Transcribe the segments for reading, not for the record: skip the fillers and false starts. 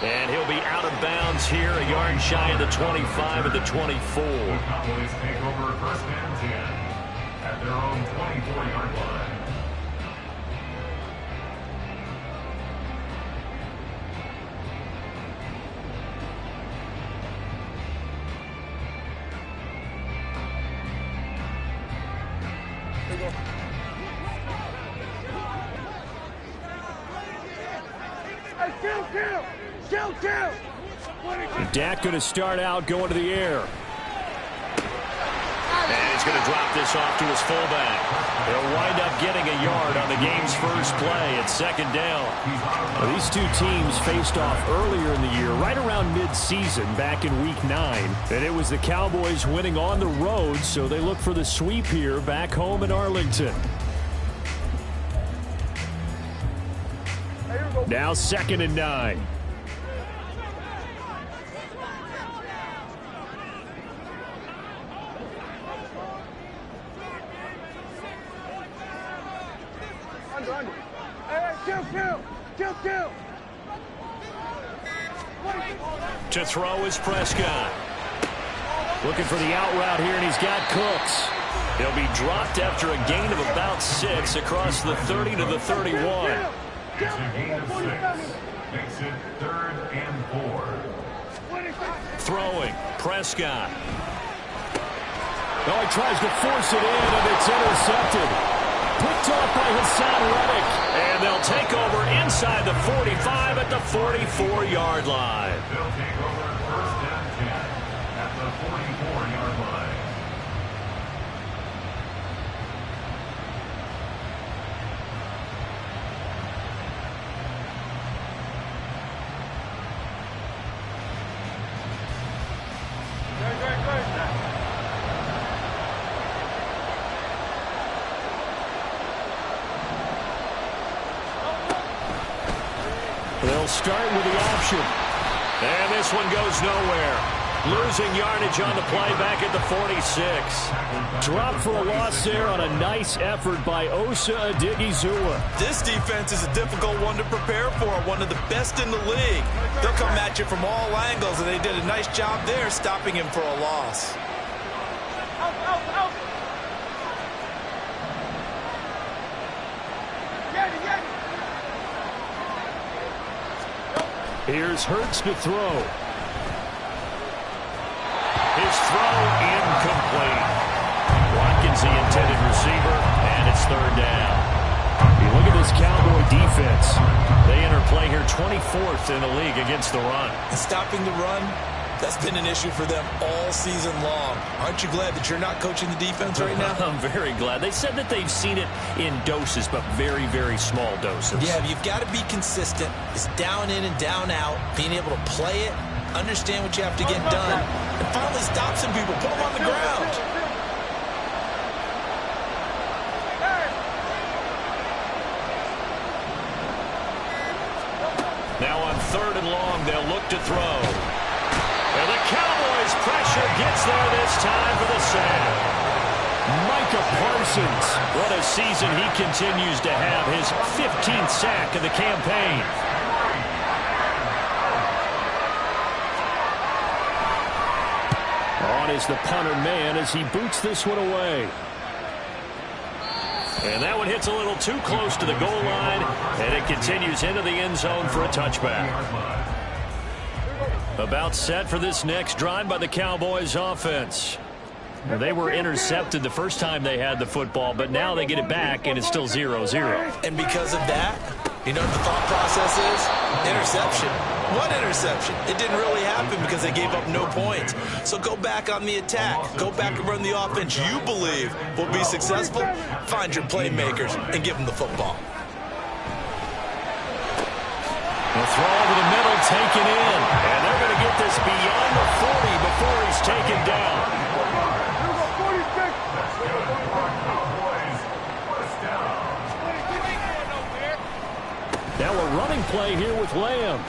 And he'll be out of bounds here, a yard shy of the 25 of the 24. The Cowboys take over first and 10 at their own 24-yard line. Dak going to start out going to the air. And he's going to drop this off to his fullback. He'll wind up getting a yard on the game's first play at second down. Well, these two teams faced off earlier in the year, right around mid-season, back in Week 9. And it was the Cowboys winning on the road, so they look for the sweep here back home in Arlington. Now 2nd and 9. To throw is Prescott. Looking for the out route here, and he's got Cooks. He'll be dropped after a gain of about 6 across the 30 to the 31. It's a gain of 6. Makes it 3rd and 4. Throwing, Prescott. Oh, he tries to force it in, and it's intercepted. Picked off by Hassan Reddick. And they'll take over inside the 45 at the 44-yard line. They'll take over first and 10 at the 44-yard line. They'll start with the option. And this one goes nowhere. Losing yardage on the play back at the 46. Drop for a loss there on a nice effort by Osa Odighizuwa. This defense is a difficult one to prepare for, one of the best in the league. They'll come at you from all angles, and they did a nice job there stopping him for a loss. Here's Hurts to throw. His throw incomplete. Watkins the intended receiver, and it's 3rd down. You look at this Cowboy defense. They enter play here 24th in the league against the run. And stopping the run, that's been an issue for them all season long. Aren't you glad that you're not coaching the defense right now? I'm very glad. They said that they've seen it in doses, but very, very small doses. Yeah, you've got to be consistent. It's down in and down out, being able to play it, understand what you have to get done, and finally stop some people, put them on the ground. Now on 3rd and long, they'll look to throw. And the Cowboys' pressure gets there this time for the sack. Micah Parsons, what a season he continues to have, his 15th sack of the campaign. On is the punter man as he boots this one away. And that one hits a little too close to the goal line, and it continues into the end zone for a touchback. About set for this next drive by the Cowboys offense. They were intercepted the first time they had the football, but now they get it back, and it's still 0-0. And because of that, you know what the thought process is? Interception. What interception? It didn't really happen because they gave up no points. So go back on the attack. Go back and run the offense you believe will be successful. Find your playmakers and give them the football. The throw over the middle, taken in. And they're going to get this beyond the 40 before he's taken down. Now a running play here with Lamb.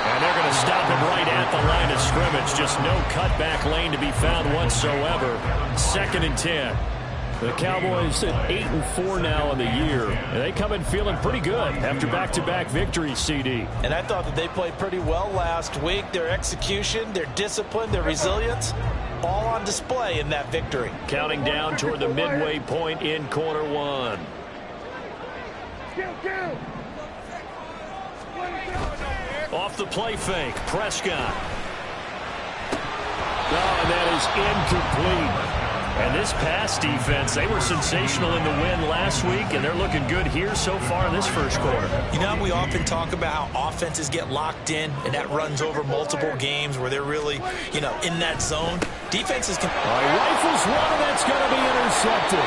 And they're going to stop him right at the line of scrimmage. Just no cutback lane to be found whatsoever. 2nd and 10. The Cowboys at 8-4 now in the year, and they come in feeling pretty good after back-to-back victories, CD. And I thought that they played pretty well last week. Their execution, their discipline, their resilience, all on display in that victory. Counting down toward the midway point in quarter one. Off the play fake, Prescott. Oh, and that is incomplete. And this pass defense, they were sensational in the win last week, and they're looking good here so far in this first quarter. You know, we often talk about how offenses get locked in, and that runs over multiple games where they're really, you know, in that zone. Defenses can... Rifles one, and that's going to be intercepted.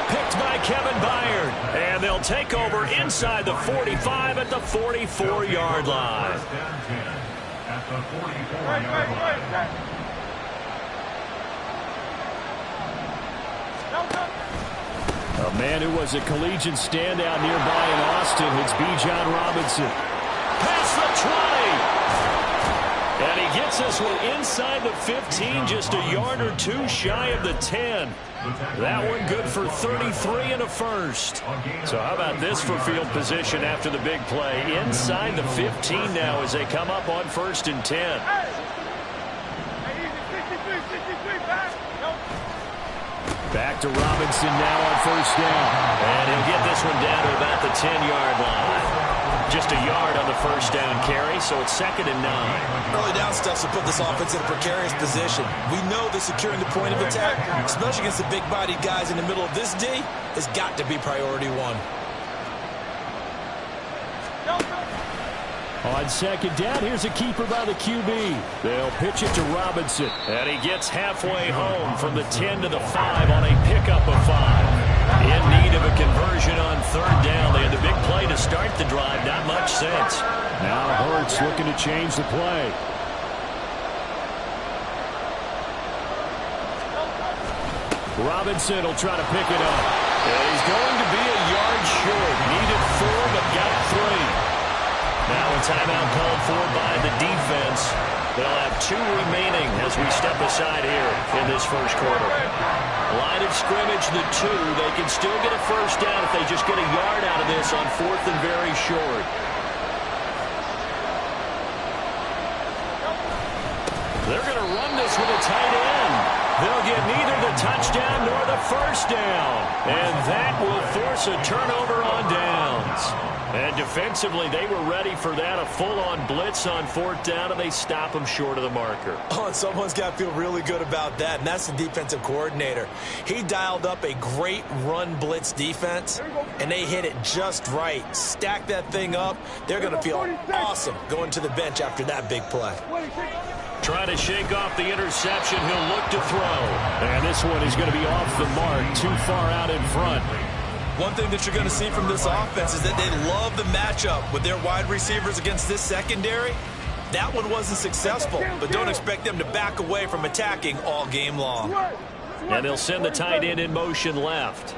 Picked by Kevin Byard. And they'll take over inside the 45 at the 44-yard line. At the 44-yard line. A man who was a collegiate standout nearby in Austin, it's Bijan Robinson. Past the 20. And he gets this one inside the 15, just a yard or two shy of the 10. That one good for 33 and a first. So how about this for field position after the big play? Inside the 15 now as they come up on 1st and 10. Back to Robinson now on 1st down. And he'll get this one down to about the 10-yard line. Just a yard on the 1st down carry, so it's 2nd and 9. Early down stuff to put this offense in a precarious position. We know that securing the point of attack, especially against the big-bodied guys in the middle of this D, has got to be priority one. On 2nd down, here's a keeper by the QB. They'll pitch it to Robinson. And he gets halfway home from the 10 to the 5 on a pickup of 5. In need of a conversion on 3rd down. They had the big play to start the drive. Not much sense. Now Hurts looking to change the play. Robinson will try to pick it up. And he's going to be a yard short. Needed 4, but got 3. Now a timeout called for by the defense. They'll have 2 remaining as we step aside here in this first quarter. Line of scrimmage, the 2. They can still get a 1st down if they just get a yard out of this on 4th and very short. They're going to run this with a tight end. They'll get neither the touchdown nor the 1st down. And that will force a turnover on downs. And defensively, they were ready for that. A full-on blitz on 4th down, and they stop them short of the marker. Oh, and someone's got to feel really good about that, and that's the defensive coordinator. He dialed up a great run blitz defense, and they hit it just right. Stack that thing up. They're going to feel awesome going to the bench after that big play. Trying to shake off the interception. He'll look to throw. And this one is going to be off the mark, too far out in front. One thing that you're going to see from this offense is that they love the matchup with their wide receivers against this secondary. That one wasn't successful, but don't expect them to back away from attacking all game long. And they'll send the tight end in motion left.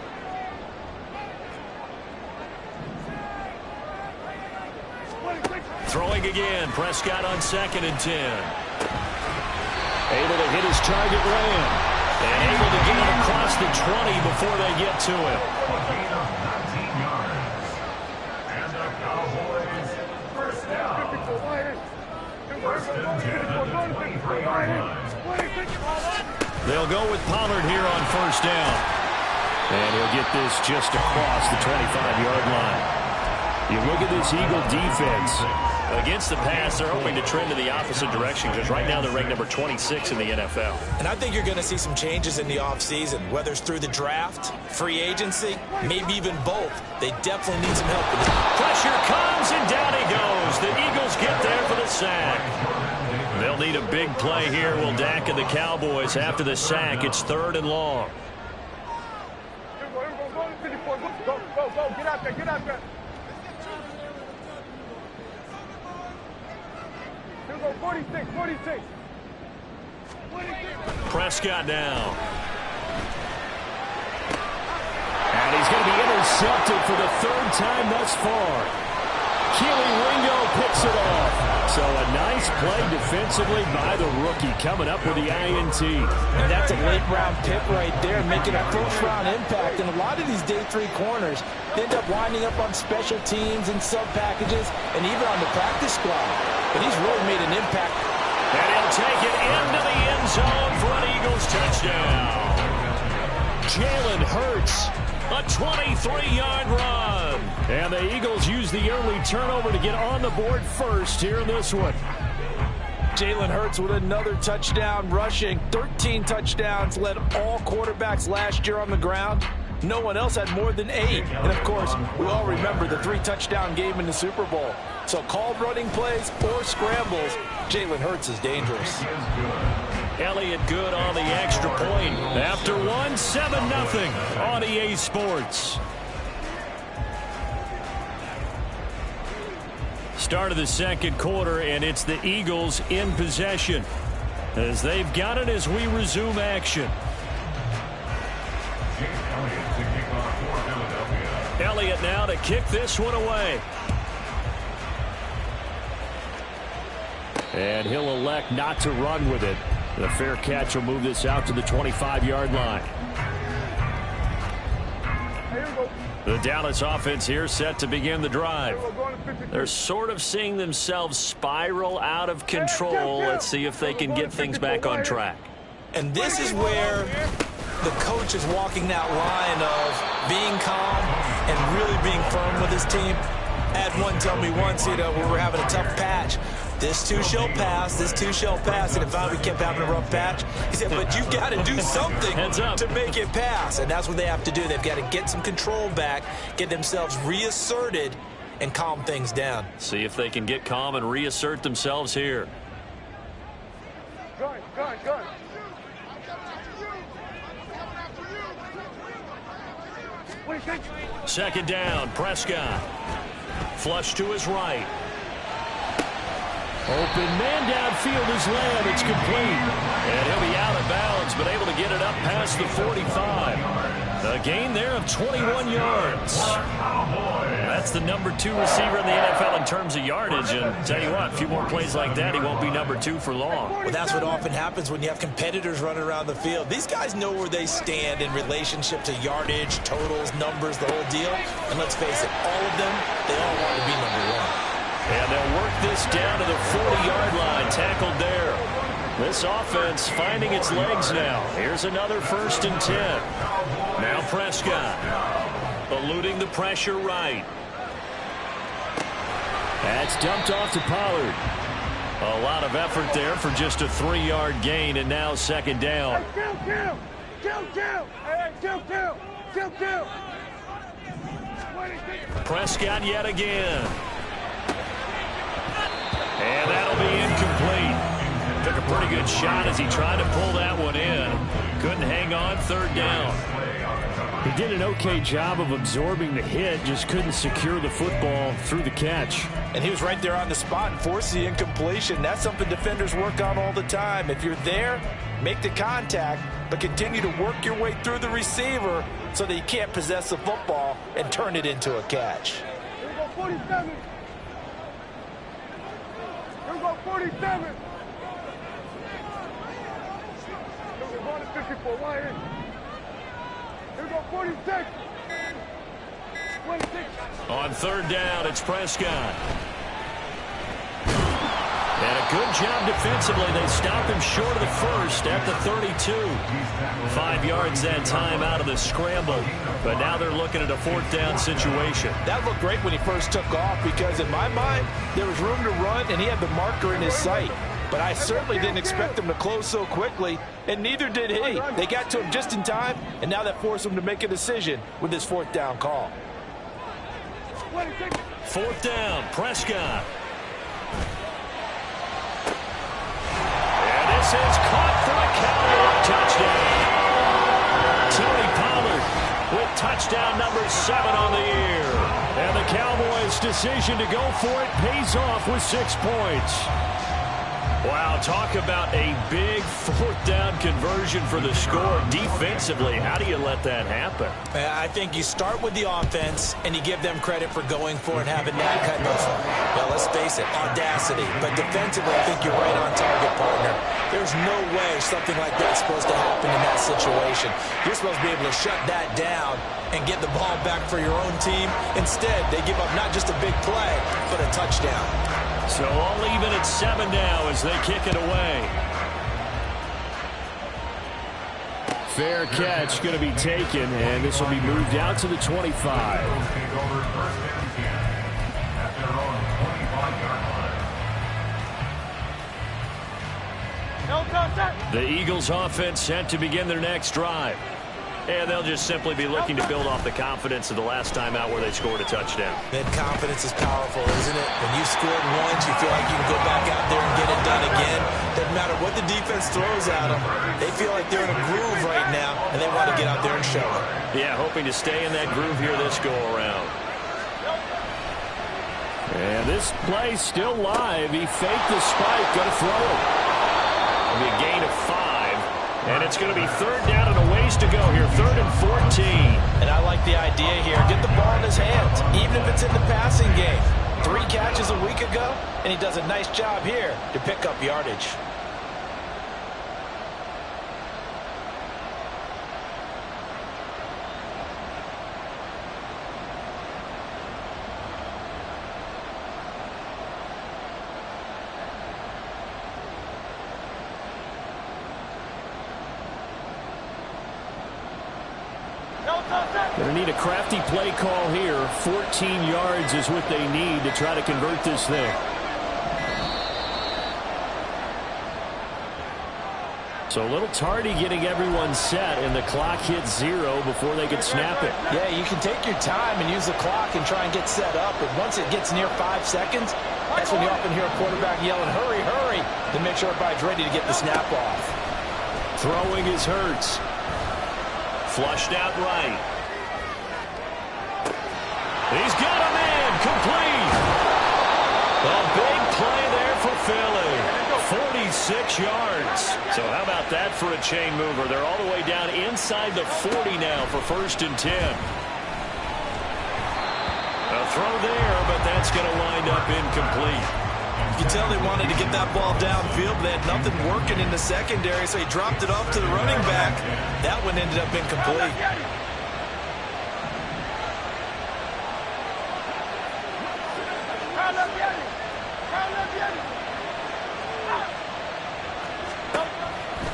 Throwing again, Prescott on 2nd and 10. Able to hit his target man. And able to get it across the 20 before they get to him. A gain of 19 yards. And the Cowboys 1st down. 1st and 10 at the 23-yard line. They'll go with Pollard here on 1st down. And he'll get this just across the 25-yard line. You look at this Eagle defense. Against the pass, they're hoping to trend in the opposite direction because right now they're ranked number 26 in the NFL. And I think you're going to see some changes in the offseason, whether it's through the draft, free agency, maybe even both. They definitely need some help with it. Pressure comes, and down he goes. The Eagles get there for the sack. They'll need a big play here. Will Dak and the Cowboys after the sack. It's 3rd and long. Go, get out there, get out there. 46. Prescott now. And he's going to be intercepted for the 3rd time thus far. Keely Ringo picks it off. So a nice Nice play defensively by the rookie, coming up with the INT. And that's a late-round pick right there, making a first-round impact. And a lot of these day 3 corners end up winding up on special teams and sub-packages and even on the practice squad. But he's really made an impact. And he'll take it into the end zone for an Eagles touchdown. Jalen Hurts, a 23-yard run. And the Eagles use the early turnover to get on the board first here in this one. Jalen Hurts with another touchdown rushing. 13 touchdowns, led all quarterbacks last year on the ground. No one else had more than 8. And, of course, we all remember the 3-touchdown game in the Super Bowl. So called running plays or scrambles, Jalen Hurts is dangerous. Elliott good on the extra point. After one, 7-0 on EA Sports. Start of the second quarter, and it's the Eagles in possession as they've got it as we resume action. Elliott now to kick this one away. And he'll elect not to run with it. The fair catch will move this out to the 25-yard line. The Dallas offense here set to begin the drive. They're sort of seeing themselves spiral out of control. Let's see if they can get things back on track. And this is where the coach is walking that line of being calm and really being firm with his team. I had one tell me once, we were having a tough patch. This too shall pass, this too shall pass. And if we kept having a rough patch, he said, but you got to do something to make it pass. And that's what they have to do. They've got to get some control back, get themselves reasserted, and calm things down. See if they can get calm and reassert themselves here. Gun. Second down, Prescott. Flush to his right. Open man downfield is Lamb. It's complete. And he'll be out of bounds, but able to get it up past the 45. A gain there of 21 yards. That's the number 2 receiver in the NFL in terms of yardage. And tell you what, a few more plays like that, he won't be number 2 for long. Well, that's what often happens when you have competitors running around the field. These guys know where they stand in relationship to yardage, totals, numbers, the whole deal. And let's face it, all of them, they all want to be number 1. And they'll work this down to the 40-yard line, tackled there. This offense finding its legs now. Here's another 1st and 10. Now Prescott, eluding the pressure right. That's dumped off to Pollard. A lot of effort there for just a 3-yard gain, and now second down. Prescott yet again. And that'll be incomplete. Took a pretty good shot as he tried to pull that one in. Couldn't hang on, 3rd down. He did an okay job of absorbing the hit, just couldn't secure the football through the catch. And he was right there on the spot and forced the incompletion. That's something defenders work on all the time. If you're there, make the contact, but continue to work your way through the receiver so that you can't possess the football and turn it into a catch. Here we go, 47. Here we go, 47. Here we go, 54. Wide in. Here we go, 46. 26. On 3rd down, it's Prescott. And a good job defensively. They stop him short of the 1st at the 32. 5 yards that time out of the scramble. But now they're looking at a 4th down situation. That looked great when he first took off because in my mind, there was room to run and he had the marker in his sight. But I certainly didn't expect him to close so quickly, and neither did he. They got to him just in time, and now that forced him to make a decision with this 4th down call. 4th down, Prescott. And this is caught for a Cowboy touchdown. Tony Pollard with touchdown number 7 on the year. And the Cowboys' decision to go for it pays off with 6 points. Wow, talk about a big fourth down conversion for the score. Defensively, how do you let that happen? I think you start with the offense and you give them credit for going for it and having that kind of, well, let's face it, audacity. But defensively, I think you're right on target, partner. There's no way something like that's supposed to happen in that situation. You're supposed to be able to shut that down and get the ball back for your own team. Instead, they give up not just a big play, but a touchdown. So all even at 7 now as they kick it away. Fair catch going to be taken, and this will be moved out to the 25. The Eagles offense set to begin their next drive. And they'll just simply be looking to build off the confidence of the last time out where they scored a touchdown. That confidence is powerful, isn't it? When you scored once, you feel like you can go back out there and get it done again. Doesn't matter what the defense throws at them. They feel like they're in a groove right now, and they want to get out there and show it. Yeah, hoping to stay in that groove here this go-around. And this play still live. He faked the spike, going to throw it. It'll be a gain of 5. And it's going to be 3rd down and a ways to go here. 3rd and 14. And I like the idea here. Get the ball in his hands, even if it's in the passing game. 3 catches a week ago, and he does a nice job here to pick up yardage. Going to need a crafty play call here. 14 yards is what they need to try to convert this thing. So a little tardy getting everyone set, and the clock hits 0 before they can snap it. Yeah, you can take your time and use the clock and try and get set up, but once it gets near 5 seconds, that's when you often hear a quarterback yelling, hurry, hurry, to make sure everybody's ready to get the snap off. Throwing is Hurts. Flushed out right. He's got a man complete. A big play there for Philly. 46 yards. So how about that for a chain mover? They're all the way down inside the 40 now for 1st and 10. A throw there, but that's going to wind up incomplete. You can tell they wanted to get that ball downfield. They had nothing working in the secondary, so he dropped it off to the running back. That one ended up incomplete.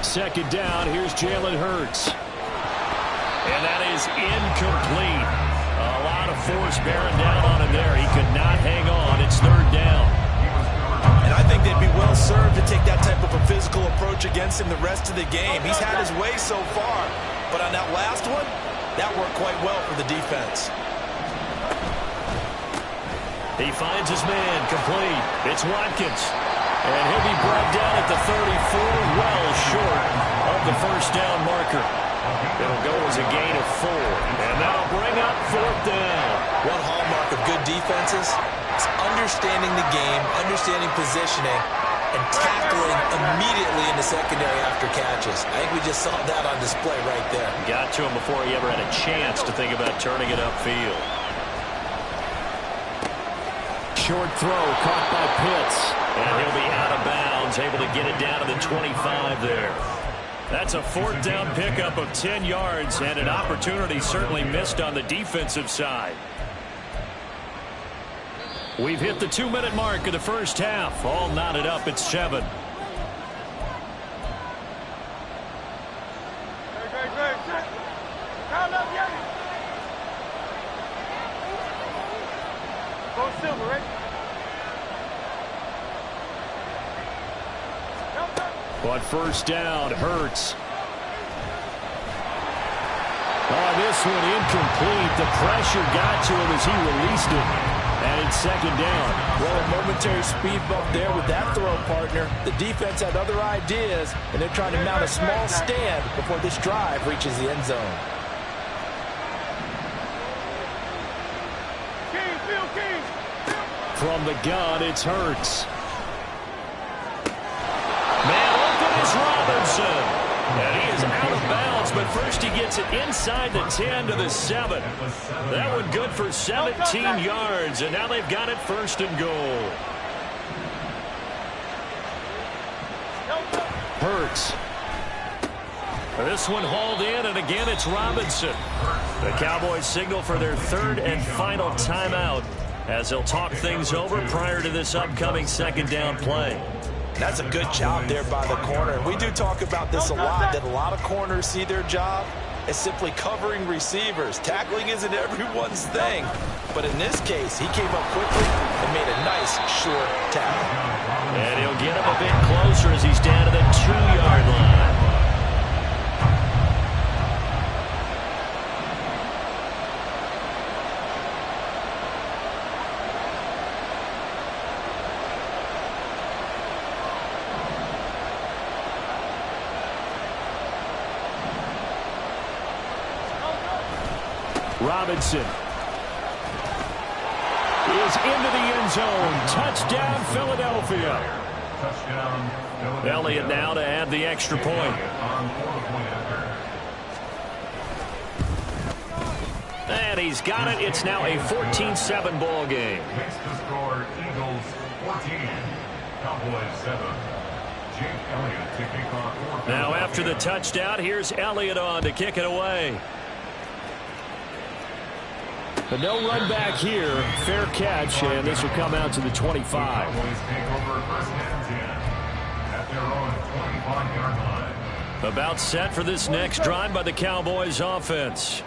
Second down, here's Jalen Hurts. And that is incomplete. A lot of force bearing down on him there. He could not hang on. It's 3rd down. And I think they'd be well served to take that type of a physical approach against him the rest of the game. He's had his way so far, but on that last one, that worked quite well for the defense. He finds his man complete. It's Watkins. And he'll be brought down at the 34, well short of the 1st down marker. It'll go as a gain of 4. And that'll bring up 4th down. One hallmark of good defenses is understanding the game, understanding positioning, and tackling immediately in the secondary after catches. I think we just saw that on display right there. Got to him before he ever had a chance to think about turning it upfield. Short throw caught by Pitts. And he'll be out of bounds, able to get it down to the 25 there. That's a 4th down pickup of 10 yards, and an opportunity certainly missed on the defensive side. We've hit the 2-minute mark of the first half. All knotted up at 7. Go Silver, right? But 1st down, Hurts. Oh, this one incomplete. The pressure got to him as he released it. And it's 2nd down. Well, a momentary speed bump there with that throw, partner. The defense had other ideas, and they're trying to mount a small stand before this drive reaches the end zone. From the gun, it's Hurts. At first he gets it inside the 10 to the 7. That one good for 17 yards, and now they've got it first and goal. Hurts. This one hauled in, and again it's Robinson. The Cowboys signal for their third and final timeout as they'll talk things over prior to this upcoming second down play. That's a good job there by the corner. We do talk about this a lot, that a lot of corners see their job as simply covering receivers. Tackling isn't everyone's thing. But in this case, he came up quickly and made a nice short tackle. And he'll get him a bit closer as he's down to the 2-yard line. Robinson is into the end zone. Touchdown, Philadelphia. Elliott now to add the extra point. And he's got it. It's now a 14-7 ball game. Makes the score Eagles 14, Cowboys 7. Jake Elliott to kick off. Now after the touchdown, here's Elliott on to kick it away. But no run back here. Fair catch, and this will come out to the 25. Cowboys take over first and 10 at their own 25-yard line. About set for this next drive by the Cowboys offense.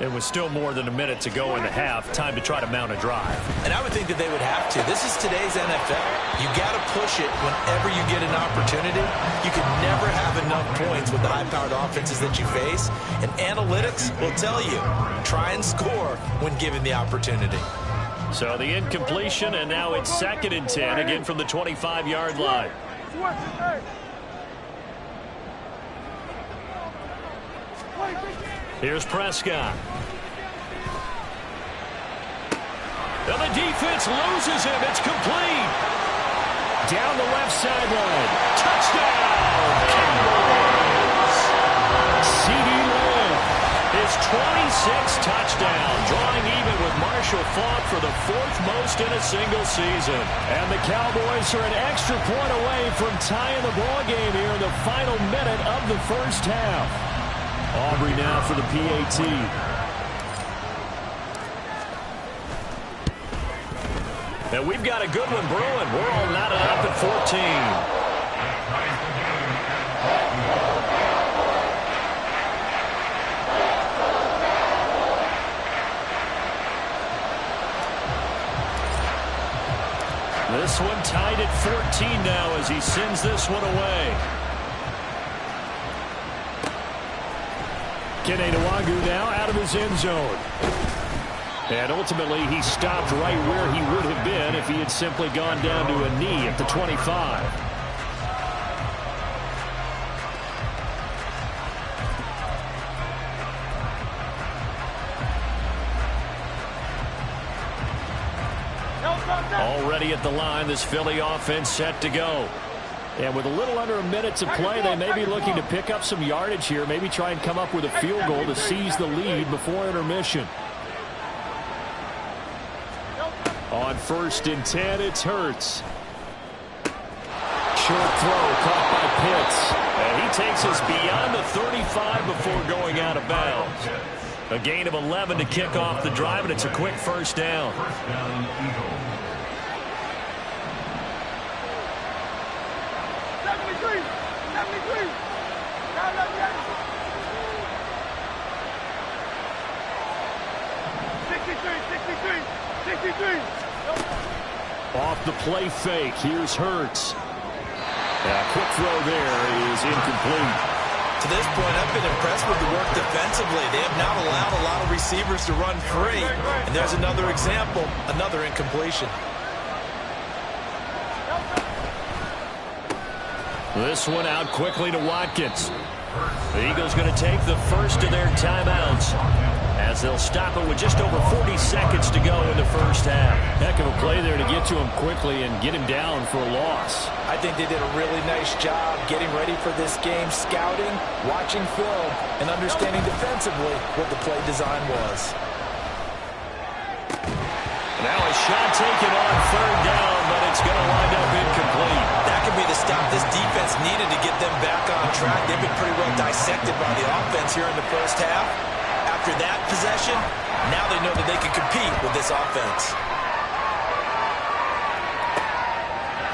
It was still more than a minute to go in the half. Time to try to mount a drive. And I would think that they would have to. This is today's NFL. You got to push it whenever you get an opportunity. You can never have enough points with the high-powered offenses that you face. And analytics will tell you, try and score when given the opportunity. So the incompletion, and now it's 2nd and 10, again from the 25-yard line. Here's Prescott. And the defense loses him. It's complete. Down the left sideline. Touchdown, Cowboys. C.D. Lamb. His 26th touchdown, drawing even with Marshall Faulk for the 4th most in a single season. And the Cowboys are an extra point away from tying the ball game here in the final minute of the first half. Aubrey now for the PAT. And we've got a good one brewing. We're all knotted up at 14. This one tied at 14 now as he sends this one away. Kene Nwangwu now out of his end zone. And ultimately, he stopped right where he would have been if he had simply gone down to a knee at the 25. Already at the line, this Philly offense set to go. And with a little under a minute to play, they may be looking to pick up some yardage here, maybe try and come up with a field goal to seize the lead before intermission. On 1st and 10, it's Hurts. Short throw caught by Pitts. And he takes us beyond the 35 before going out of bounds. A gain of 11 to kick off the drive, and it's a quick first down. First down, Eagles. 73. 63. Off the play fake, here's Hurts. A quick throw there is incomplete. To this point, I've been impressed with the work defensively. They have not allowed a lot of receivers to run free. And there's another example, another incompletion. This one out quickly to Watkins. The Eagles going to take the first of their timeouts as they'll stop it with just over 40 seconds to go in the first half. Heck of a play there to get to him quickly and get him down for a loss. I think they did a really nice job getting ready for this game, scouting, watching film, and understanding defensively what the play design was. Now a shot taken on third down, but it's going to wind up incomplete. That could be the stop this defense needed to get them back on track. They've been pretty well dissected by the offense here in the first half. After that possession, now they know that they can compete with this offense.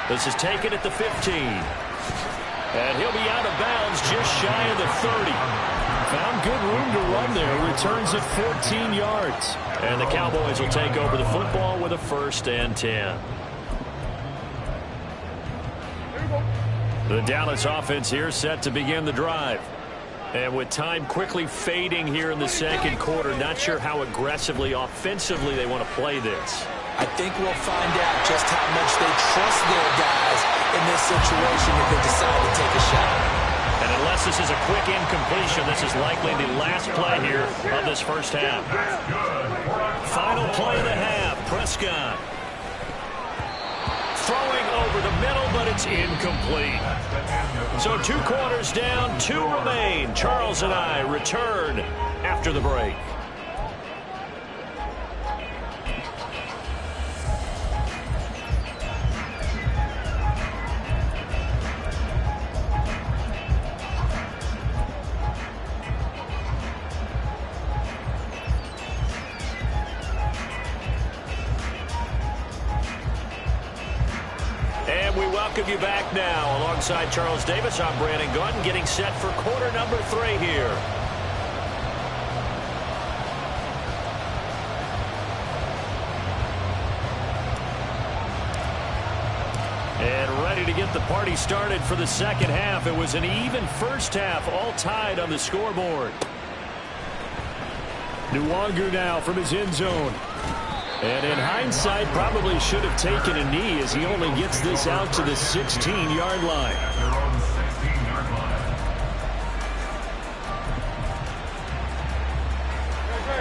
This is taken at the 15. And he'll be out of bounds just shy of the 30. Found good room to run there. Returns at 14 yards. And the Cowboys will take over the football with a 1st and 10. The Dallas offense here set to begin the drive. And with time quickly fading here in the second quarter, not sure how aggressively, offensively they want to play this. I think we'll find out just how much they trust their guys in this situation if they decide to take a shot. And unless this is a quick incompletion, this is likely the last play here of this first half. Final play of the half, Prescott. Throwing over the middle, but it's incomplete. So 2 quarters down, 2 remain. Charles and I return after the break. Welcome you back now. Alongside Charles Davis, I'm Brandon Gordon, getting set for quarter number 3 here. And ready to get the party started for the second half. It was an even first half, all tied on the scoreboard. Nwangu now from his end zone. And in hindsight, probably should have taken a knee as he only gets this out to the 16-yard line.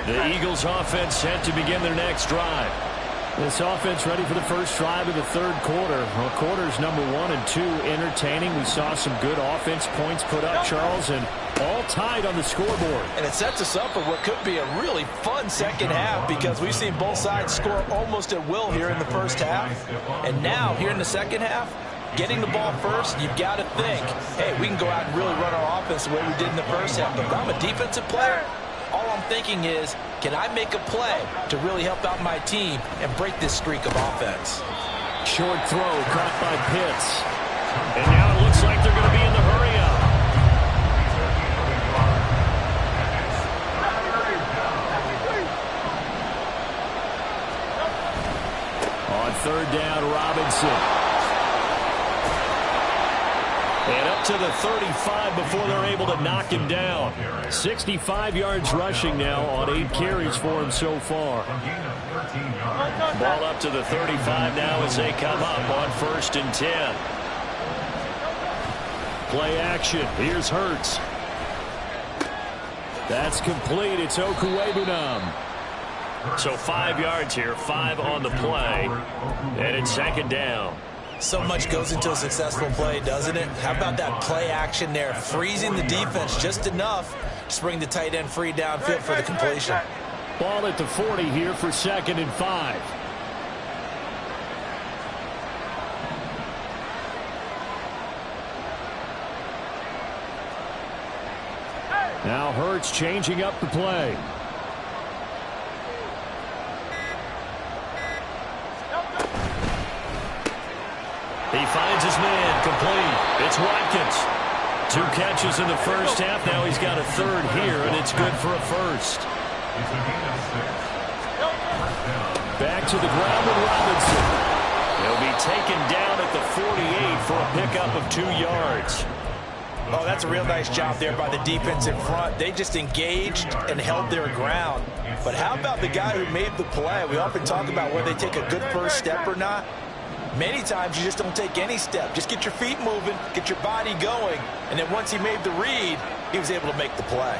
The Eagles offense set to begin their next drive. This offense ready for the first drive of the third quarter. Well, quarters number 1 and 2 entertaining. We saw some good offense points put up, Charles, and all tied on the scoreboard. And it sets us up for what could be a really fun second half because we've seen both sides score almost at will here in the first half. And now, here in the second half, getting the ball first, you've got to think, hey, we can go out and really run our offense the way we did in the first half. But if I'm a defensive player, all I'm thinking is, can I make a play to really help out my team and break this streak of offense? Short throw caught by Pitts. And now it looks like they're going to be in the hurry-up. On third down, Robinson. And up to the 35 before they're able to knock him down. 65 yards rushing now on 8 carries for him so far. Ball up to the 35 now as they come up on 1st and 10. Play action. Here's Hurts. That's complete. It's Okuwebunam. So 5 yards here, 5 on the play. And it's 2nd down. So much goes into a successful play, doesn't it? How about that play action there, freezing the defense just enough to bring the tight end free downfield for the completion. Ball at the 40 here for 2nd and 5. Now Hurts changing up the play. He finds his man, complete. It's Watkins. 2 catches in the first half. Now he's got a 3rd here, and it's good for a 1st. Back to the ground with Robinson. He'll be taken down at the 48 for a pickup of 2 yards. Oh, that's a real nice job there by the defense in front. They just engaged and held their ground. But how about the guy who made the play? We often talk about whether they take a good first step or not. Many times you just don't take any step. Just get your feet moving, get your body going, and then once he made the read, he was able to make the play.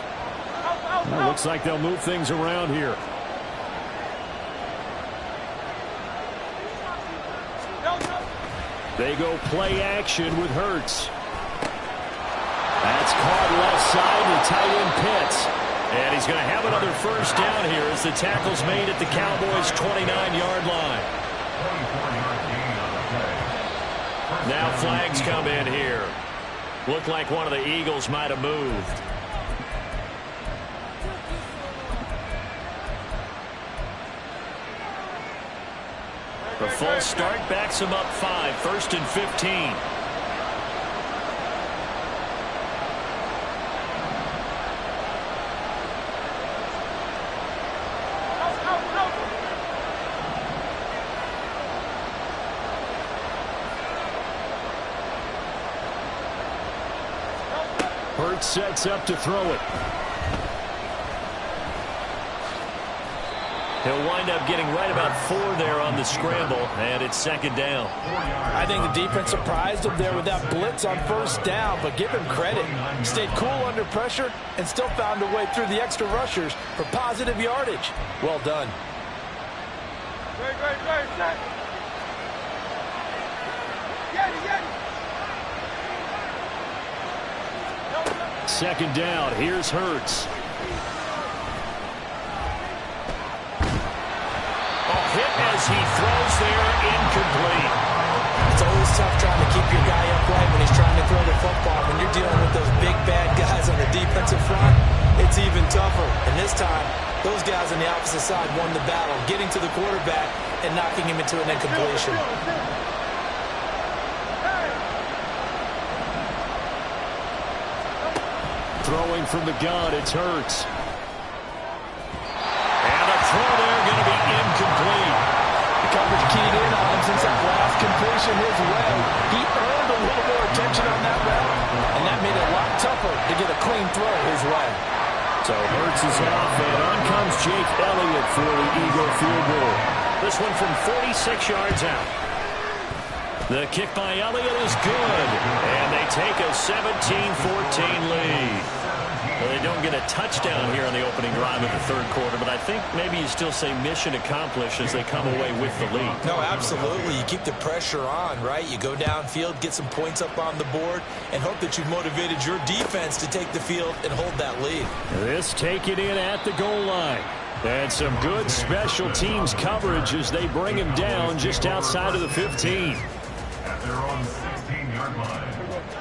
Well, looks like they'll move things around here. They go play action with Hurts. That's caught left side to tight end Pitts. And he's going to have another first down here as the tackle's made at the Cowboys' 29-yard line. Now flags come in here. Looked like one of the Eagles might have moved. The false start backs him up 5, 1st and 15. Hurts sets up to throw it. He'll wind up getting right about 4 there on the scramble, and it's 2nd down. I think the defense surprised him there with that blitz on 1st down, but give him credit. Stayed cool under pressure and still found a way through the extra rushers for positive yardage. Well done. Great. Second down. Here's Hurts. Hit as he throws there, incomplete. It's always tough trying to keep your guy upright when he's trying to throw the football. When you're dealing with those big, bad guys on the defensive front, it's even tougher. And this time, those guys on the opposite side won the battle, getting to the quarterback and knocking him into an incompletion. Throwing from the gun, it's Hurts. And a throw there going to be incomplete. The coverage keyed in on him since that last completion his way. He earned a little more attention on that route, and that made it a lot tougher to get a clean throw his way. So Hurts is off, and on comes Jake Elliott for the Eagle field goal. This one from 46 yards out. The kick by Elliott is good, and they take a 17-14 lead. Well, they don't get a touchdown here on the opening drive of the 3rd quarter, but I think maybe you still say mission accomplished as they come away with the lead. No, absolutely. You keep the pressure on, right? You go downfield, get some points up on the board, and hope that you've motivated your defense to take the field and hold that lead. This taken in at the goal line. And some good special teams coverage as they bring him down just outside of the 15. At their own 16-yard line.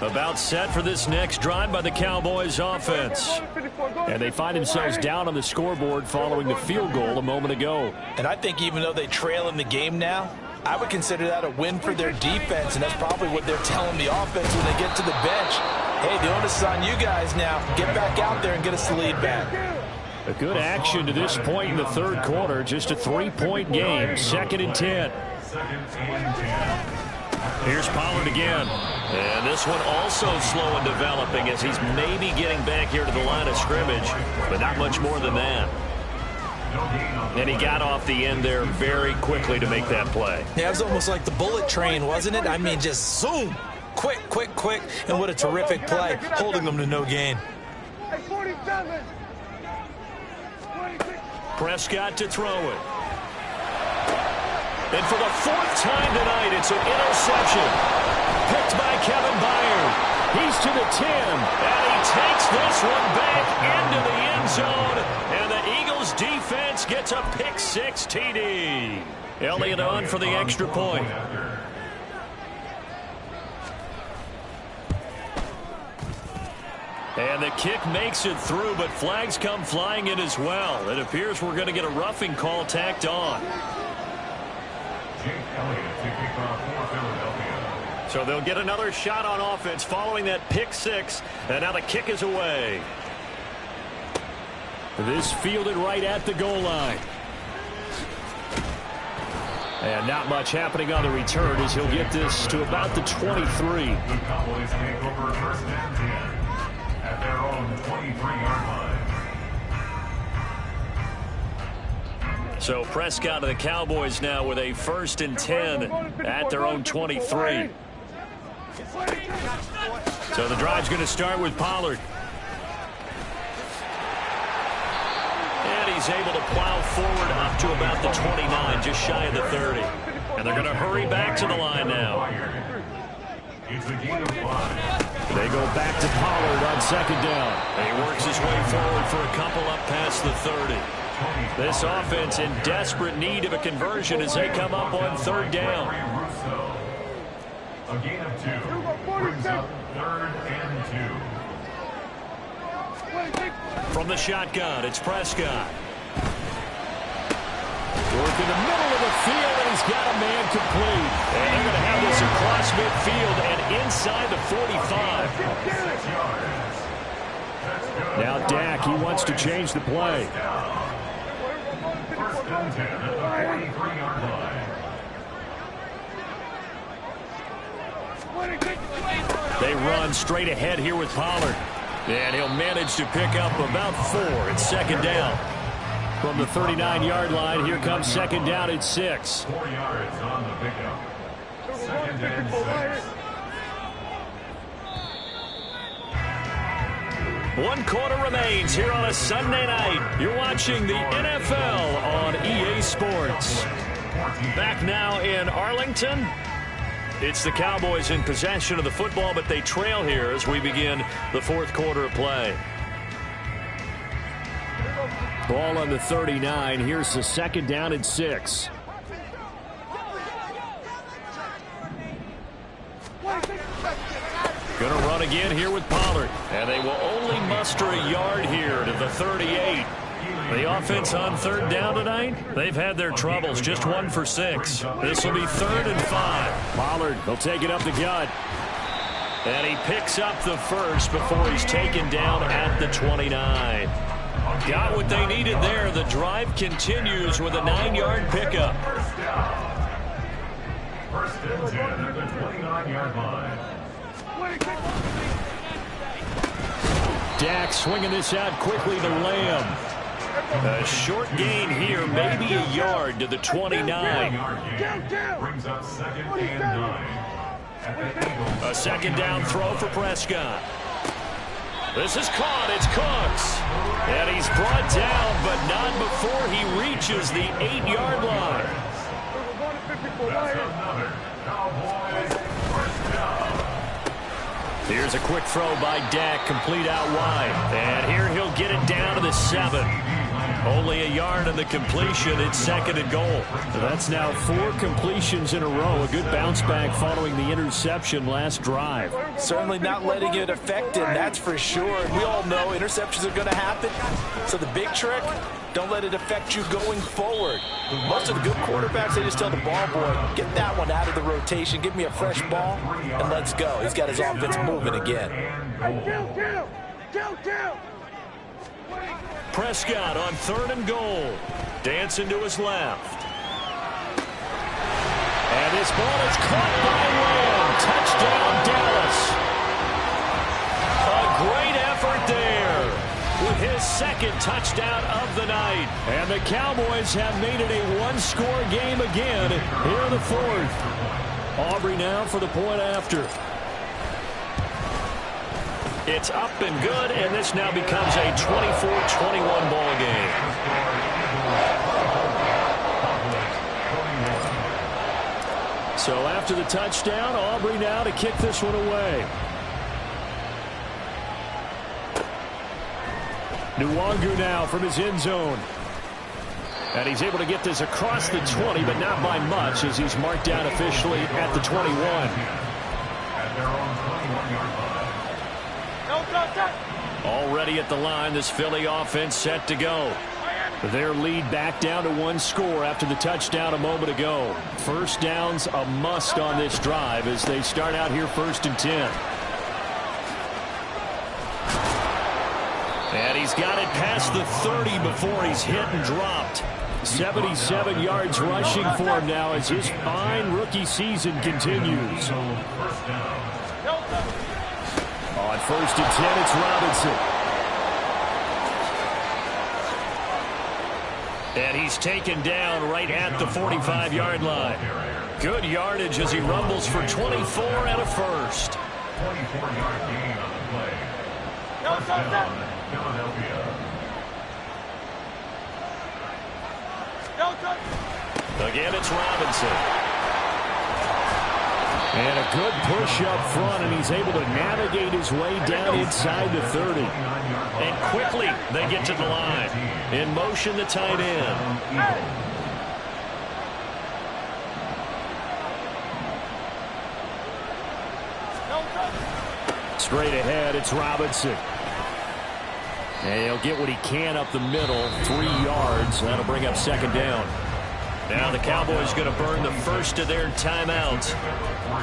About set for this next drive by the Cowboys offense. And they find themselves down on the scoreboard following the field goal a moment ago. And I think even though they trail in the game now, I would consider that a win for their defense, and that's probably what they're telling the offense when they get to the bench. Hey, the onus is on you guys now. Get back out there and get us the lead back. A good action to this point in the 3rd quarter. Just a 3-point game. 2nd and 10. Here's Pollard again. And this one also slow in developing as he's maybe getting back here to the line of scrimmage, but not much more than that. And he got off the end there very quickly to make that play. Yeah, it was almost like the bullet train, wasn't it? I mean, just zoom. Quick. And what a terrific play, holding them to no gain. Prescott to throw it. And for the 4th time tonight, it's an interception. Picked by Kevin Byard. He's to the 10. And he takes this one back into the end zone. And the Eagles defense gets a pick-6 TD. Elliott on for the extra point. And the kick makes it through, but flags come flying in as well. It appears we're going to get a roughing call tacked on. So they'll get another shot on offense following that pick-6, and now the kick is away. This fielded right at the goal line. And not much happening on the return as he'll get this to about the 23. The Cowboys take over 1st and 10 at their own 23-yard line. So Prescott and the Cowboys now with a 1st and 10 at their own 23. So the drive's going to start with Pollard. And he's able to plow forward up to about the 29, just shy of the 30. And they're going to hurry back to the line now. It's a gain of 5. They go back to Pollard on second down. And he works his way forward for a couple up past the 30. This offense in desperate need of a conversion as they come up on third down. A gain of 2 brings up 3rd and 2. From the shotgun, it's Prescott. Work in the middle of the field, and he's got a man complete. And they're going to have this across midfield and inside the 45. 6 yards. Now Dak, he wants to change the play. 1st and 10 at the 43-yard line. They run straight ahead here with Pollard. And he'll manage to pick up about 4. It's second down. From the 39-yard line, here comes second down at 6. 4 yards on the pickup. 2nd and 6. 1 quarter remains here on a Sunday night. You're watching the NFL on EA Sports. Back now in Arlington. It's the Cowboys in possession of the football, but they trail here as we begin the 4th quarter of play. Ball on the 39. Here's the second down and 6. Going to run again here with Pollard. And they will only muster a yard here to the 38. The offense on third down tonight, they've had their troubles. Just 1 for 6. This will be 3rd and 5. Pollard, he'll take it up the gut. And he picks up the first before he's taken down at the 29. Got what they needed there. The drive continues with a 9-yard pickup. 1st and 10 at the 29-yard line. Dak swinging this out quickly to Lamb. A short gain here, maybe a yard to the 29. Brings up 2nd and 9. A second down throw for Prescott. This is caught. It's Cooks. And he's brought down, but not before he reaches the 8-yard line. That's another Cowboys 1st down. Here's a quick throw by Dak, complete out wide. And here he'll get it down to the 7. Only a yard on the completion. It's 2nd and goal. That's now 4 completions in a row. A good bounce back following the interception last drive. Certainly not letting it affect him, that's for sure. And we all know interceptions are going to happen. So the big trick, don't let it affect you going forward. Most of the good quarterbacks, they just tell the ball boy, get that one out of the rotation, give me a fresh ball, and let's go. He's got his offense moving again. Prescott on 3rd and goal. Dancing to his left. And this ball is caught by Lamb. Touchdown, Dallas. A great effort there with his 2nd touchdown of the night. And the Cowboys have made it a 1-score game again here in the 4th. Aubrey now for the point after. It's up and good, and this now becomes a 24-21 ball game. So after the touchdown, Aubrey now to kick this one away. Nwangu now from his end zone. And he's able to get this across the 20, but not by much as he's marked down officially at the 21. At their own 21-yard line. Already at the line, this Philly offense set to go. Their lead back down to 1 score after the touchdown a moment ago. First down's a must on this drive as they start out here 1st and 10. And he's got it past the 30 before he's hit and dropped. 77 yards rushing for him now as his fine rookie season continues. On 1st and 10, it's Robinson. And he's taken down right at the 45-yard line. Good yardage as he rumbles for 24 and a first. 24-yard gain on the play. Touchdown, Philadelphia. Again, it's Robinson. And a good push up front, and he's able to navigate his way down inside the 30. And quickly, they get to the line. In motion, the tight end. Straight ahead, it's Robinson. And he'll get what he can up the middle, 3 yards. That'll bring up second down. Now the Cowboys going to burn the first of their timeouts.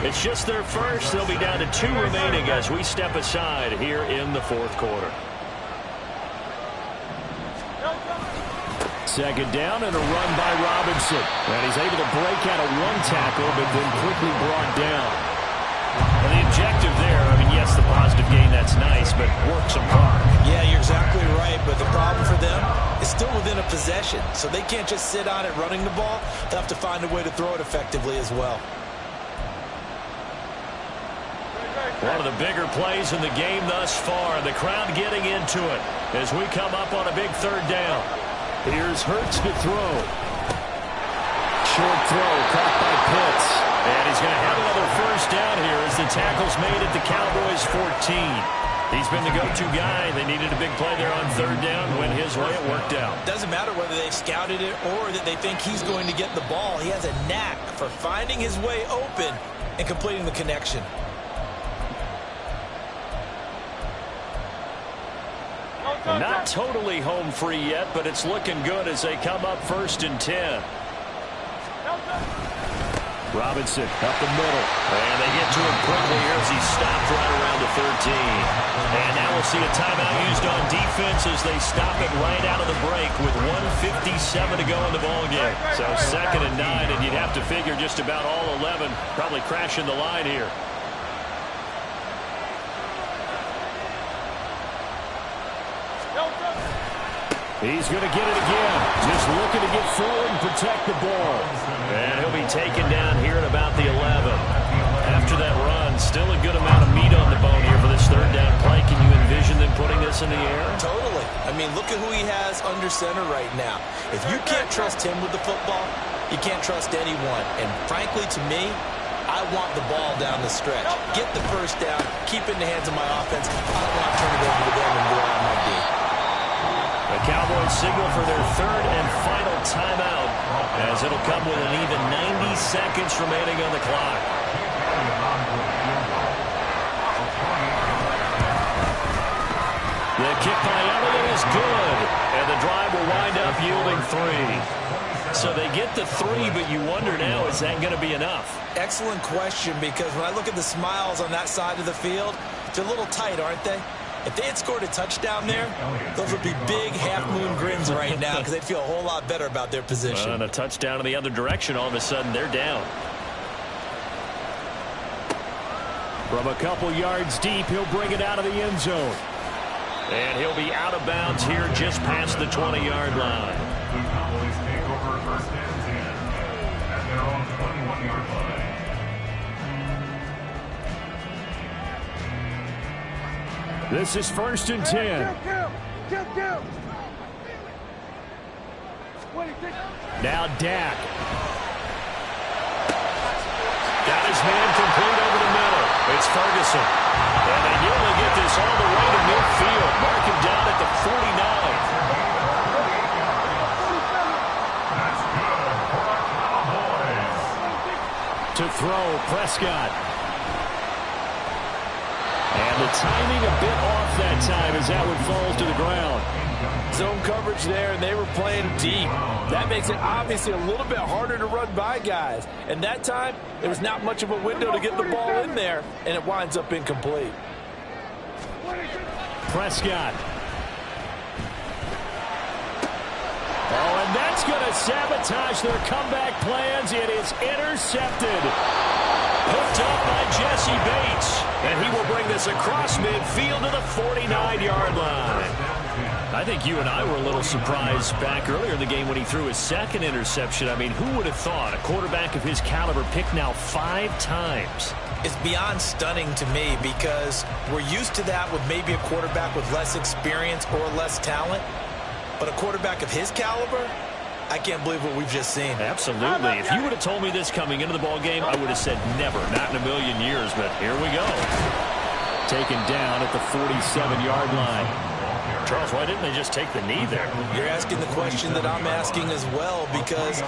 It's just their first. They'll be down to 2 remaining as we step aside here in the fourth quarter. Second down and a run by Robinson. And he's able to break out of 1 tackle, but then quickly brought down. And the objective there, I mean, yes, the positive gain, that's nice, but work some hard. Yeah, you're exactly right, but the problem for them is still within a possession, so they can't just sit on it running the ball. They'll have to find a way to throw it effectively as well. One of the bigger plays in the game thus far, the crowd getting into it as we come up on a big third down. Here's Hurts to throw. Short throw, caught by Pitts. And he's going to have another first down here as the tackle's made at the Cowboys' 14. He's been the go-to guy. They needed a big play there on third down. Went his way, it worked out. Doesn't matter whether they scouted it or that they think he's going to get the ball. He has a knack for finding his way open and completing the connection. Not totally home free yet, but it's looking good as they come up 1st and 10. Robinson up the middle. And they get to him quickly here as he's stopped right around the 13. And now we'll see a timeout used on defense as they stop it right out of the break with 1:57 to go in the ballgame. So 2nd and 9, and you'd have to figure just about all 11 probably crashing the line here. He's going to get it again. Just looking to get forward and protect the ball. And he'll be taken down here at about the 11. After that run, still a good amount of meat on the bone here for this third down play. Can you envision them putting this in the air? Totally. I mean, look at who he has under center right now. If you can't trust him with the football, you can't trust anyone. And frankly, to me, I want the ball down the stretch. Get the first down, keep it in the hands of my offense. I don't want to turn it over to them and go on my D. The Cowboys signal for their 3rd and final timeout as it'll come with an even 90 seconds remaining on the clock. The kick by Elliott is good, and the drive will wind up yielding 3. So they get the 3, but you wonder now, is that going to be enough? Excellent question, because when I look at the smiles on that side of the field, they're a little tight, aren't they? If they had scored a touchdown there, those would be big half-moon grins right now because they'd feel a whole lot better about their position. And a touchdown in the other direction, all of a sudden they're down. From a couple yards deep, he'll bring it out of the end zone. And he'll be out of bounds here just past the 20-yard line. The Cowboys take over 1st and 10 at their own 21-yard line. This is 1st and 10. Now Dak. Got his man complete over the middle. It's Ferguson. And they nearly get this all the way to midfield. Mark him down at the 49. That's good for the Cowboys. To throw, Prescott. And the timing a bit off that time as that one falls to the ground. Zone coverage there, and they were playing deep. That makes it obviously a little bit harder to run by guys. And that time, there was not much of a window to get the ball in there, and it winds up incomplete. Prescott. Oh, and that's going to sabotage their comeback plans. It is intercepted. Hooked up by Jesse Bates. And he will bring this across midfield to the 49-yard line. I think you and I were a little surprised back earlier in the game when he threw his 2nd interception. I mean, who would have thought a quarterback of his caliber picked now 5 times? It's beyond stunning to me because we're used to that with maybe a quarterback with less experience or less talent. But a quarterback of his caliber, I can't believe what we've just seen. Absolutely. If you would have told me this coming into the ball game, I would have said never, not in a million years, but here we go. Taken down at the 47-yard line. Charles, why didn't they just take the knee there? You're asking the question that I'm asking as well, because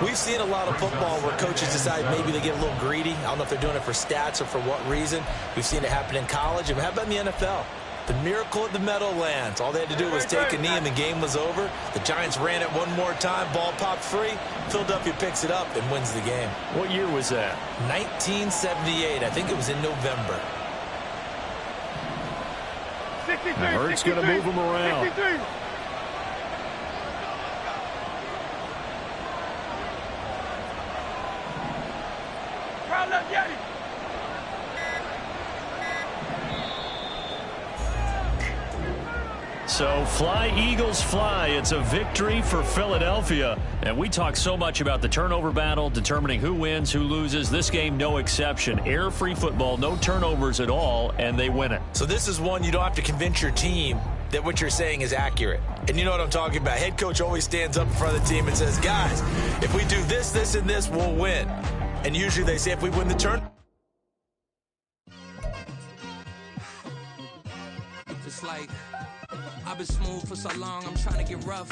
we've seen a lot of football where coaches decide maybe they get a little greedy. I don't know if they're doing it for stats or for what reason. We've seen it happen in college. And how about in the NFL? The miracle at the Meadowlands. All they had to do was take a knee and the game was over. The Giants ran it one more time. Ball popped free. Philadelphia picks it up and wins the game. What year was that? 1978. I think it was in November. Hurts going to move him around. 63. Crowd left, Yeti. So fly, Eagles, fly. It's a victory for Philadelphia. And we talk so much about the turnover battle, determining who wins, who loses. This game, no exception. Air-free football, no turnovers at all, and they win it. So this is one you don't have to convince your team that what you're saying is accurate. And you know what I'm talking about. Head coach always stands up in front of the team and says, guys, if we do this, this, and this, we'll win. And usually they say if we win the turn. It's like I've been smooth for so long, I'm trying to get rough.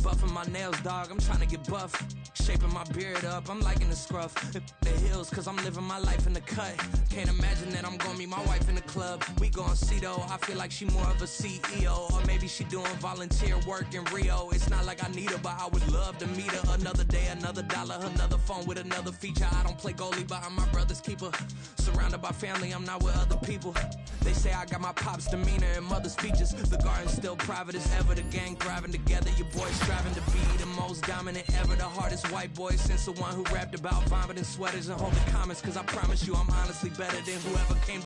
Buffing my nails, dog, I'm trying to get buff. Shaping my beard up, I'm liking the scruff. The hills, cause I'm living my life in the cut. Can't imagine that I'm gonna meet my wife in the club. We gon' see though, I feel like she more of a CEO. Or maybe she doing volunteer work in Rio. It's not like I need her, but I would love to meet her. Another day, another dollar, another phone with another feature. I don't play goalie, but I'm my brother's keeper. Surrounded by family, I'm not with other people. They say I got my pop's demeanor and mother's features. The garden's still private as ever. The gang thriving together. Your boys striving to be the most dominant ever. The hardest white boy since the one who rapped about vomiting sweaters and holding comments. Cause I promise you I'm honestly better than whoever came